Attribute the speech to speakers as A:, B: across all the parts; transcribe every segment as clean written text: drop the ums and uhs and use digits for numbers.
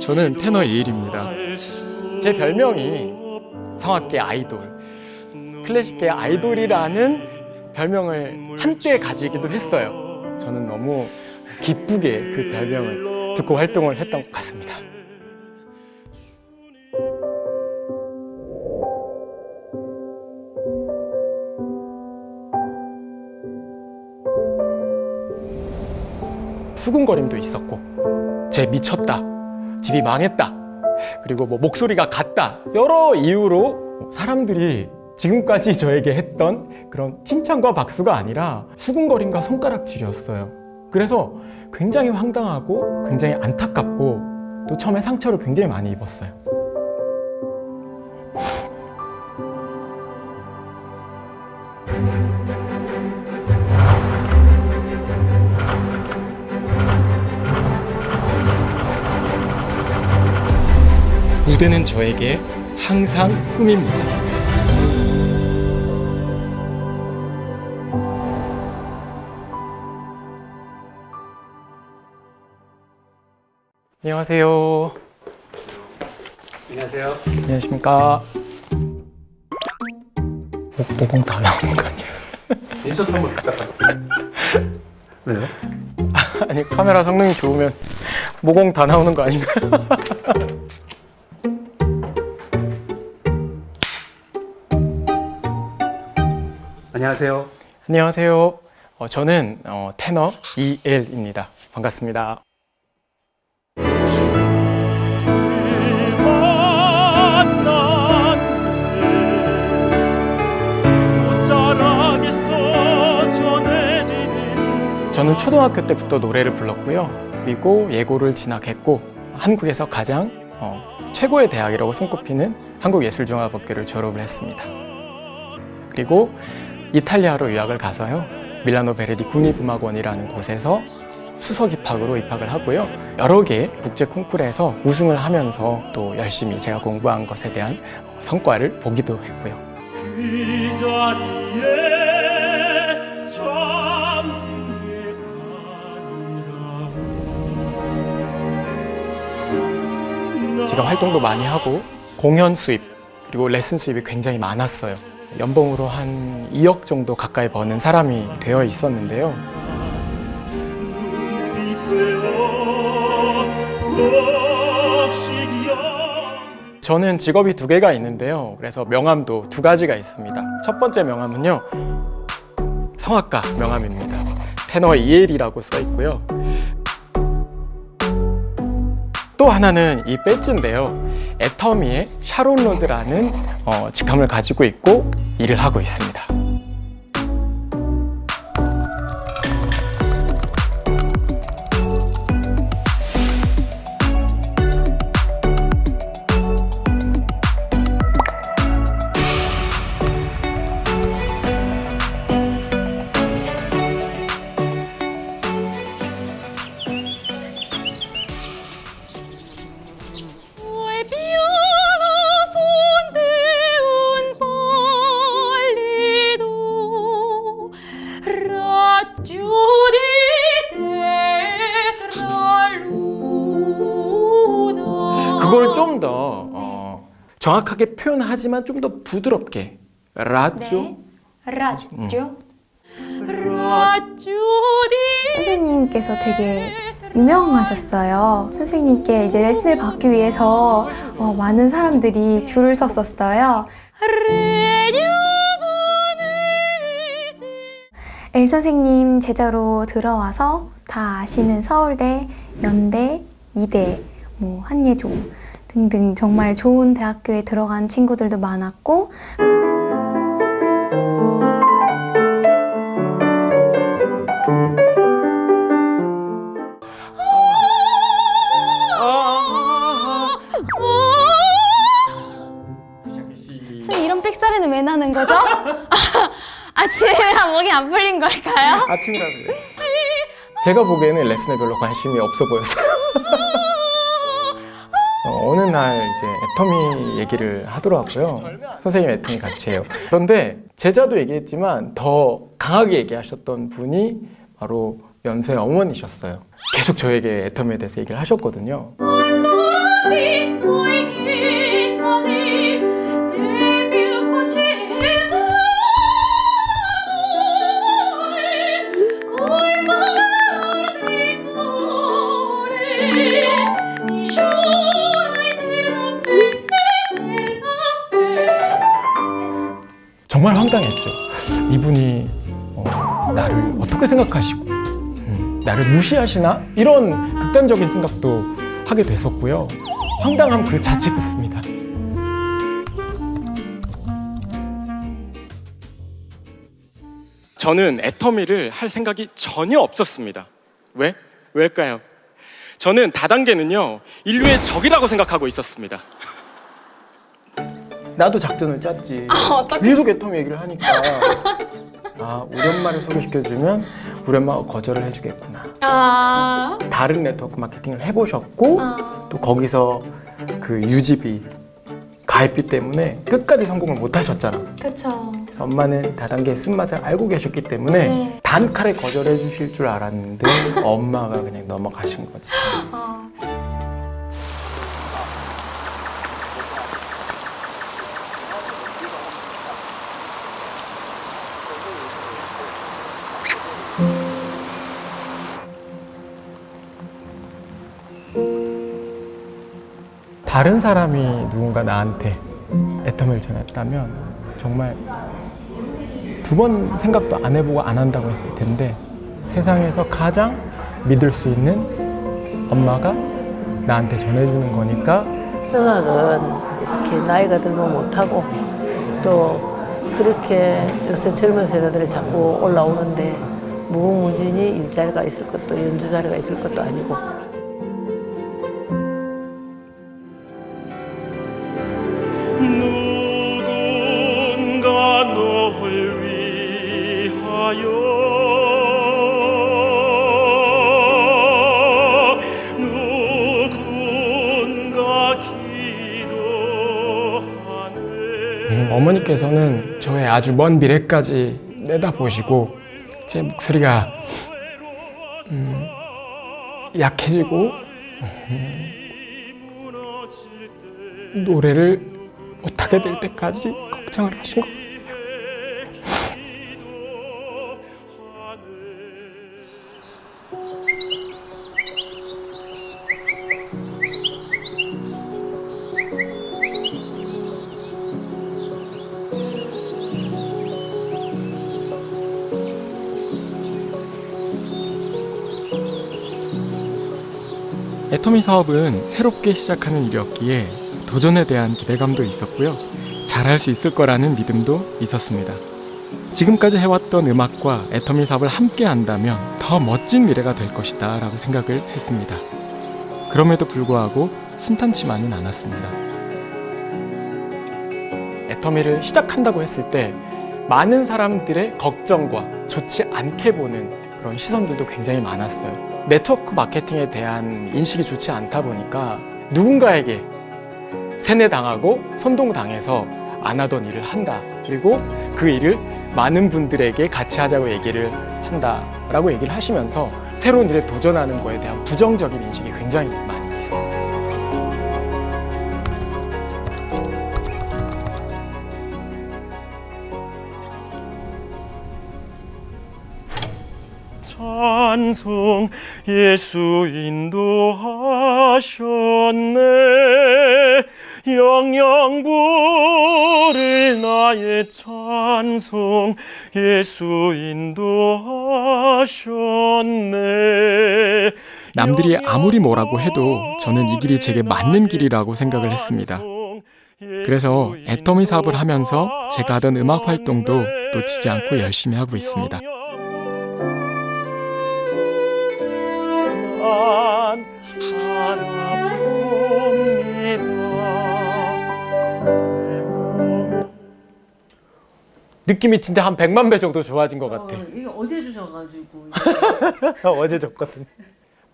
A: 저는 테너 이일입니다. 제 별명이 성악계 아이돌, 클래식계 아이돌이라는 별명을 한때 가지기도 했어요. 저는 너무 기쁘게 그 별명을 듣고 활동을 했던 것 같습니다. 수군거림도 있었고, 쟤 미쳤다, 집이 망했다, 그리고 뭐 목소리가 같다, 여러 이유로 사람들이 지금까지 저에게 했던 그런 칭찬과 박수가 아니라 수군거림과 손가락질이었어요. 그래서 굉장히 황당하고 굉장히 안타깝고 또 처음에 상처를 굉장히 많이 입었어요. 무대는 저에게 항상 꿈입니다. 안녕하세요.
B: 안녕하세요.
A: 안녕하십니까. 모공 다 나오는 거 아니에요?
B: 인서트 한번 부탁드립니다. 왜요?
A: 아니, 카메라 성능이 좋으면 모공 다 나오는 거 아닌가요?
B: 안녕하세요.
A: 안녕하세요. 저는 테너 이엘입니다. 반갑습니다. 저는 초등학교 때부터 노래를 불렀고요. 그리고 예고를 진학했고 한국에서 가장 최고의 대학이라고 손꼽히는 한국예술종합학교를 졸업을 했습니다. 그리고 이탈리아로 유학을 가서요. 밀라노 베르디 국립음악원이라는 곳에서 수석 입학으로 입학을 하고요. 여러 개의 국제 콩쿠르에서 우승을 하면서 또 열심히 제가 공부한 것에 대한 성과를 보기도 했고요. 제가 활동도 많이 하고 공연 수입 그리고 레슨 수입이 굉장히 많았어요. 연봉으로 한 2억 정도 가까이 버는 사람이 되어 있었는데요. 저는 직업이 2개가 있는데요. 그래서 명함도 2가지가 있습니다. 첫 번째 명함은요, 성악가 명함입니다. 테너 이엘이라고 써 있고요. 또 하나는 이 배지인데요. 애터미의 샤론 로즈라는 직함을 가지고 있고 일을 하고 있습니다. 그걸 좀 더 정확하게 표현하지만 좀 더 부드럽게 라쪼.
C: 네. 라쪼. 선생님께서 되게 유명하셨어요. 선생님께 이제 레슨을 받기 위해서 많은 사람들이 줄을 섰었어요. 엘 선생님 제자로 들어와서 다 아시는 서울대, 연대, 이대, 한예종 등등 정말 좋은 대학교에 들어간 친구들도 많았고,
D: 선생님 이런 삑사리는 왜 나는 거죠? 아침이라 목이 안 풀린 걸까요?
A: 아침이라서 그래요. 제가 보기에는 레슨에 별로 관심이 없어 보였어요. 어느 날 이제 애터미 얘기를 하더라고요. 선생님 애터미 같이 해요. 그런데 제자도 얘기했지만 더 강하게 얘기하셨던 분이 바로 연수의 어머니셨어요. 계속 저에게 애터미에 대해서 얘기를 하셨거든요. 정말 황당했죠. 이분이 나를 어떻게 생각하시고 나를 무시하시나? 이런 극단적인 생각도 하게 됐었고요. 황당함 그 자체였습니다. 저는 애터미를 할 생각이 전혀 없었습니다. 왜일까요? 저는 다단계는요, 인류의 적이라고 생각하고 있었습니다. 나도 작전을 짰지. 계속 애터미 얘기를 하니까 우리 엄마를 소개시켜주면 우리 엄마가 거절을 해주겠구나. 다른 네트워크 마케팅을 해보셨고 또 거기서 그 유지비, 가입비 때문에 끝까지 성공을 못 하셨잖아.
C: 그쵸.
A: 그래서 엄마는 다단계의 쓴맛을 알고 계셨기 때문에
C: 네.
A: 단칼에 거절해 주실 줄 알았는데 엄마가 그냥 넘어가신 거지. 다른 사람이 누군가 나한테 애터미를 전했다면 정말 두 번 생각도 안 해보고 안 한다고 했을 텐데 세상에서 가장 믿을 수 있는 엄마가 나한테 전해주는 거니까
E: 성악은 이렇게 나이가 들면 못하고 또 그렇게 요새 젊은 세대들이 자꾸 올라오는데 무궁무진히 일자리가 있을 것도 연주 자리가 있을 것도 아니고
F: 누군가 널 위하여 누군가 기도하네.
A: 어머니께서는 저의 아주 먼 미래까지 내다보시고 제 목소리가 약해지고 노래를 못하게 될 때까지 걱정을 하신 거예요. 애터미 사업은 새롭게 시작하는 일이었기에 도전에 대한 기대감도 있었고요. 잘할 수 있을 거라는 믿음도 있었습니다. 지금까지 해왔던 음악과 애터미 사업을 함께 한다면 더 멋진 미래가 될 것이다 라고 생각을 했습니다. 그럼에도 불구하고 심탄치만은 않았습니다. 애터미를 시작한다고 했을 때 많은 사람들의 걱정과 좋지 않게 보는 그런 시선들도 굉장히 많았어요. 네트워크 마케팅에 대한 인식이 좋지 않다 보니까 누군가에게 세뇌당하고 선동당해서 안 하던 일을 한다. 그리고 그 일을 많은 분들에게 같이 하자고 얘기를 한다라고 얘기를 하시면서 새로운 일에 도전하는 거에 대한 부정적인 인식이 굉장히 많이 있었어요.
F: 찬송 예수 인도하셨네. 영영 부를 나의 찬송 예수 인도하셨네.
A: 남들이 아무리 뭐라고 해도 저는 이 길이 제게 맞는 길이라고 생각을 했습니다. 그래서 애터미 사업을 하면서 제가 하던 음악 활동도 놓치지 않고 열심히 하고 있습니다. 느낌이 진짜 한 100만 배 정도 좋아진 것 같아.
E: 이게 어제 주셔가지고
A: 어제 줬거든.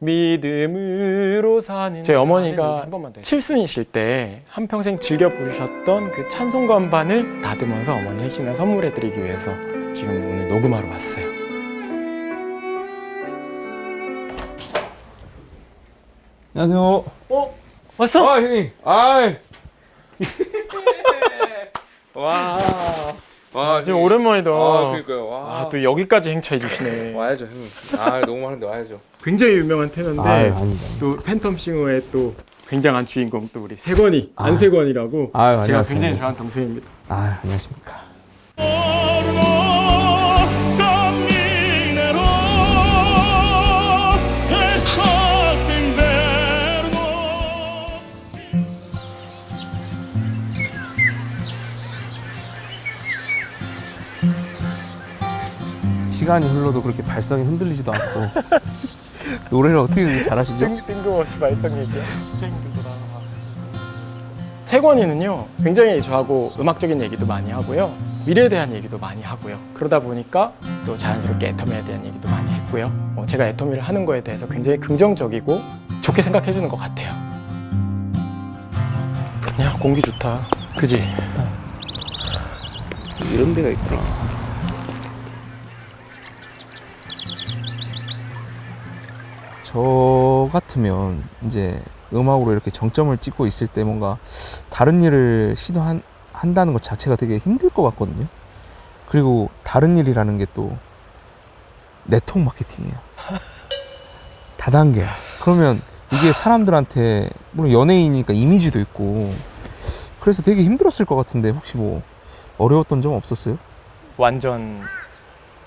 A: 믿음으로 사는 제 어머니가 칠순이실 때 한평생 즐겨 부르셨던 그 찬송가 반을 다듬어서 어머니 핵심을 선물해드리기 위해서 지금 오늘 녹음하러 왔어요.
G: 안녕하세요.
A: 왔어?
G: 아, 형님. 아. 와. 와,
A: 지금 오랜만이다.
G: 그러니까요. 와.
A: 아, 또 여기까지 행차해 주시네.
G: 와야죠, 형님. 아, 너무 많은데 와야죠.
A: 굉장히 유명한 테너인데
G: 아닙니다.
A: 또 팬텀싱어의 또 굉장한 주인공 또 우리 세권이 안세권이라고
G: 아유,
A: 제가
G: 안녕하세요.
A: 굉장히 좋아하는 동생입니다.
G: 아, 안녕하십니까. 시간이 흘러도 그렇게 발성이 흔들리지도 않고 노래를 어떻게 그렇게 잘하시죠?
A: 뜬금없이 발성얘기야. 진짜 힘들더라. 세권이는요 굉장히 저하고 음악적인 얘기도 많이 하고요, 미래에 대한 얘기도 많이 하고요. 그러다 보니까 또 자연스럽게 애터미에 대한 얘기도 많이 했고요. 제가 애터미를 하는 거에 대해서 굉장히 긍정적이고 좋게 생각해 주는 것 같아요. 야, 공기 좋다. 그지?
G: 이런 데가 있구나. 저 같으면 이제 음악으로 이렇게 정점을 찍고 있을 때 뭔가 다른 일을 시도한다는 것 자체가 되게 힘들 것 같거든요. 그리고 다른 일이라는 게 또 네트워크 마케팅이에요. 다단계야. 그러면 이게 사람들한테, 물론 연예인이니까 이미지도 있고, 그래서 되게 힘들었을 것 같은데 혹시 뭐 어려웠던 점 없었어요?
A: 완전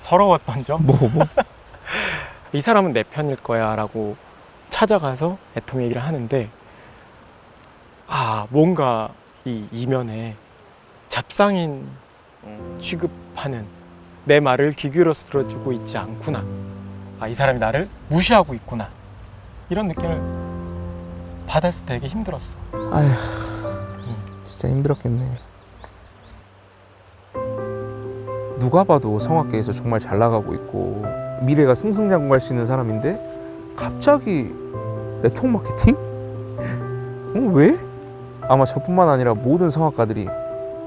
A: 서러웠던 점?
G: 뭐?
A: 이 사람은 내 편일 거야 라고 찾아가서 애터미 얘기를 하는데, 뭔가 이 이면에 잡상인 취급하는, 내 말을 귀 기울여서 들어주고 있지 않구나, 이 사람이 나를 무시하고 있구나, 이런 느낌을 받았을 때 되게 힘들었어.
G: 아휴, 진짜 힘들었겠네. 누가 봐도 성악계에서 정말 잘 나가고 있고 미래가 승승장구할 수 있는 사람인데 갑자기 네트워크 마케팅? 왜? 아마 저뿐만 아니라 모든 성악가들이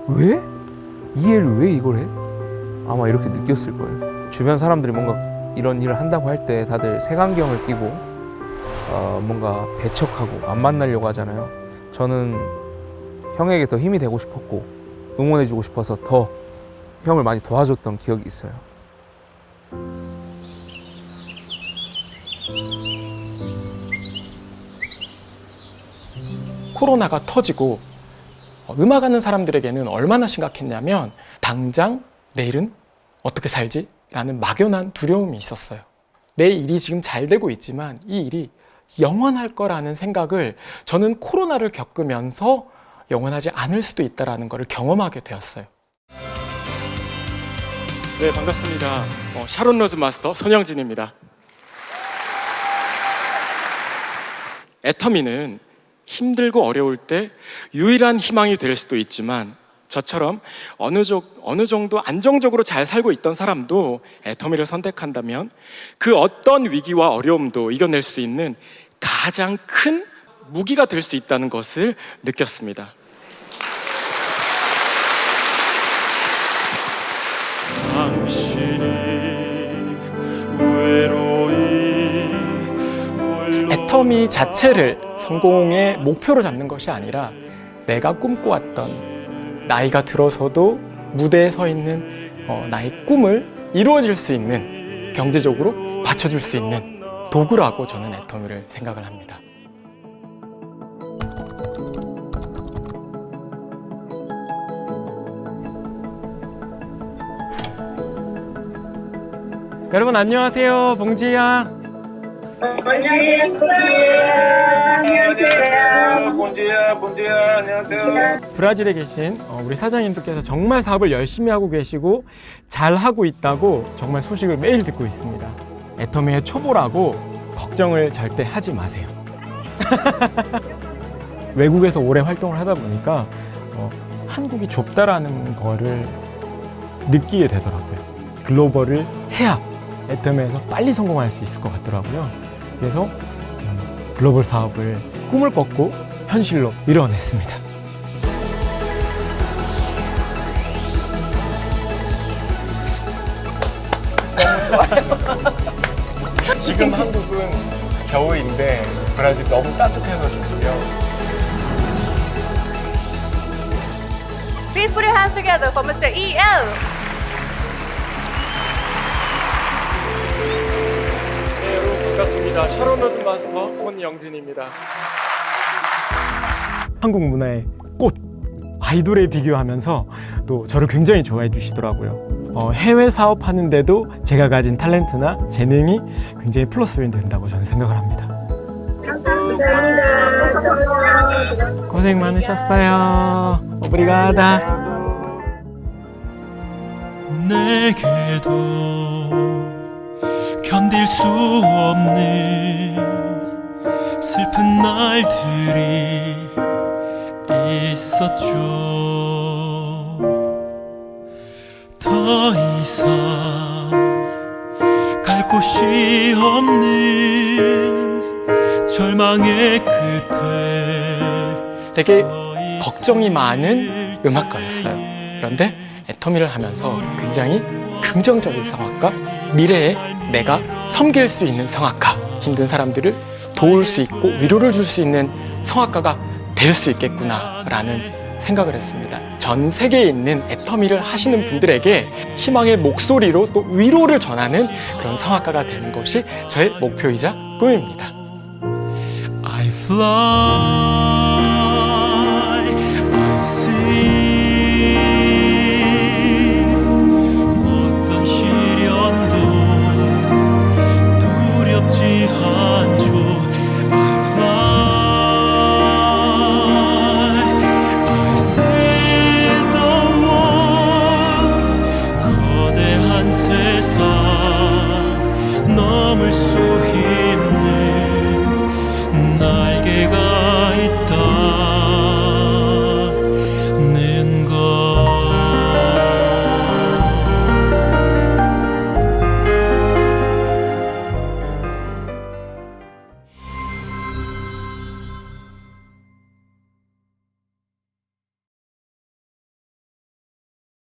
G: 왜? 이해를 왜 이걸 해? 아마 이렇게 느꼈을 거예요. 주변 사람들이 뭔가 이런 일을 한다고 할 때 다들 색안경을 끼고 뭔가 배척하고 안 만나려고 하잖아요. 저는 형에게 더 힘이 되고 싶었고 응원해주고 싶어서 더 형을 많이 도와줬던 기억이 있어요.
A: 코로나가 터지고 음악하는 사람들에게는 얼마나 심각했냐면, 당장 내일은 어떻게 살지? 라는 막연한 두려움이 있었어요. 내 일이 지금 잘 되고 있지만 이 일이 영원할 거라는 생각을 저는 코로나를 겪으면서 영원하지 않을 수도 있다는 것을 경험하게 되었어요. 네, 반갑습니다. 샤론 로즈 마스터 손영진입니다. 애터미는 힘들고 어려울 때 유일한 희망이 될 수도 있지만, 저처럼 어느 정도 안정적으로 잘 살고 있던 사람도 애터미를 선택한다면 그 어떤 위기와 어려움도 이겨낼 수 있는 가장 큰 무기가 될 수 있다는 것을 느꼈습니다. 애터미 자체를 성공의 목표로 잡는 것이 아니라, 내가 꿈꿔왔던, 나이가 들어서도 무대에 서 있는 나의 꿈을 이루어질 수 있는, 경제적으로 받쳐줄 수 있는 도구라고 저는 애터미를 생각을 합니다. 여러분 안녕하세요. 봉지야.
H: 본지야, 안녕하세요.
A: 브라질에 계신 우리 사장님들께서 정말 사업을 열심히 하고 계시고 잘 하고 있다고 정말 소식을 매일 듣고 있습니다. 애터미의 초보라고 걱정을 절대 하지 마세요. 외국에서 오래 활동을 하다 보니까 한국이 좁다라는 거를 느끼게 되더라고요. 글로벌을 해야 애터미에서 빨리 성공할 수 있을 것 같더라고요. 그래서 글로벌 사업을 꿈을 꺾고 현실로 이뤄냈습니다. 너무 좋아요. 지금 한국은 겨울인데 브라질 너무 따뜻해서 좋고요.
I: Please put your hands together for Mr. E.L.
A: 네, 여러분 반갑습니다. 샤론 로즈 마스터 손영진입니다. 한국 문화의 꽃, 아이돌에 비교하면서 또 저를 굉장히 좋아해 주시더라고요. 해외 사업하는데도 제가 가진 탤런트나 재능이 굉장히 플러스가 된다고 저는 생각을 합니다. 고생 많으셨어요. 오브리가다.
F: 내게도 견딜 수 없는 슬픈 날들이 있었죠. 더 이상 갈 곳이 없는 절망의 끝에
A: 되게 걱정이 많은 음악가였어요. 그런데 애터미를 하면서 굉장히 긍정적인 성악가, 미래에 내가 섬길 수 있는 성악가, 힘든 사람들을 도울 수 있고 위로를 줄 수 있는 성악가가 될 수 있겠구나라는 생각을 했습니다. 전 세계에 있는 애터미를 하시는 분들에게 희망의 목소리로 또 위로를 전하는 그런 성악가가 되는 것이 저의 목표이자 꿈입니다.
F: I fly, I sing.